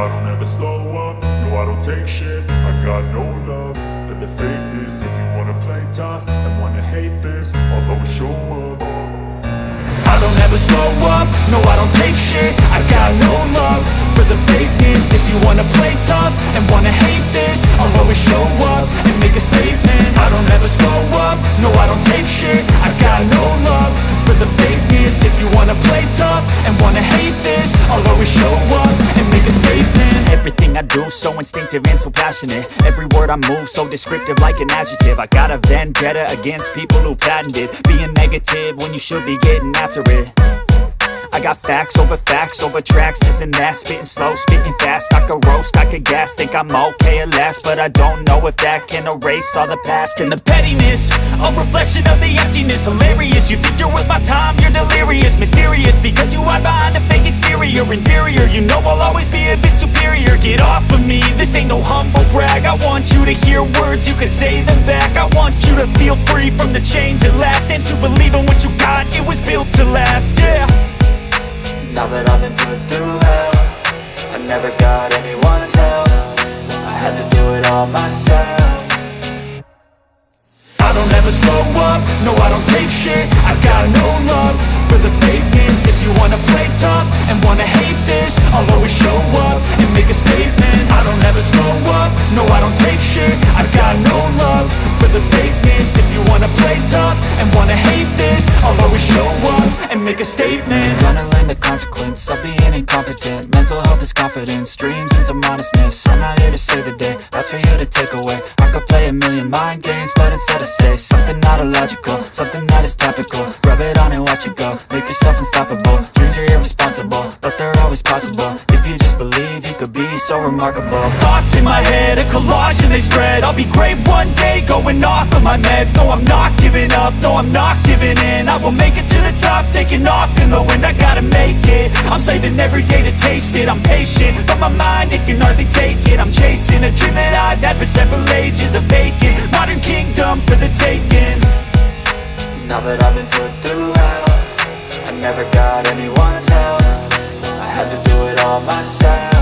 I don't ever slow up, no I don't take shit. I got no love for the fakeness. If you wanna play tough and wanna hate this, I'll always show up. I don't ever slow up, no I don't take shit. I got no love for the fakeness. If you wanna play tough and wanna hate this, I'll always show up and make a statement. I don't ever slow up, no I don't take shit. I got no love for the fakeness. If you wanna play tough and wanna hate this, I'll always show up and make a statement. Everything I do so instinctive and so passionate. Every word I move so descriptive like an adjective. I got a vendetta against people who patented being negative when you should be getting after it. I got facts over tracks, this and that. Spitting slow, spitting fast, I could roast, I could gas. Think I'm okay at last, but I don't know if that can erase all the past. And the pettiness, a reflection of the emptiness. Hilarious, you think you're worth my time, you're delirious. Mysterious, because you hide behind a fake exterior. Inferior, you know I'll always be a bit superior. Get off of me, this ain't no humble brag. I want you to hear words, you can say them back. I want you to feel free from the chains at last, and to believe in what you got, it was built to last, yeah. Now that I've been put through hell, I never got anyone's help. I had to do it all myself. I don't ever slow up, no I don't take shit. I got no love for the fakeness. If you wanna play tough and wanna hate this, I'll always show up and make a statement. I don't ever slow up, no I don't take shit. I got no love for the fakeness. If you wanna play tough and wanna hate this, I'll always show up and make a statement. Gonna learn the consequence of being incompetent. Mental health is confidence, dreams and some honestness. I'm not here to save the day, that's for you to take away. I could play a million mind games, but instead I say something not illogical, something that is topical. Rub it on and watch it go, make yourself unstoppable. Dreams are irresponsible, but they're always possible. If you just believe, you could be so remarkable. Thoughts in my head, a collage and they spread. I'll be great one day, going off of my meds. No, I'm not giving up, no, I'm not giving in. I will make it to the top, taking off in the wind. I gotta make it, I'm saving every day to taste it. I'm patient, but my mind, it can hardly take it. I'm chasing a dream that I've had for several ages. A vacant, modern kingdom for the taking. Now that I've been put through hell, I never got anyone's help. I had to do it all myself.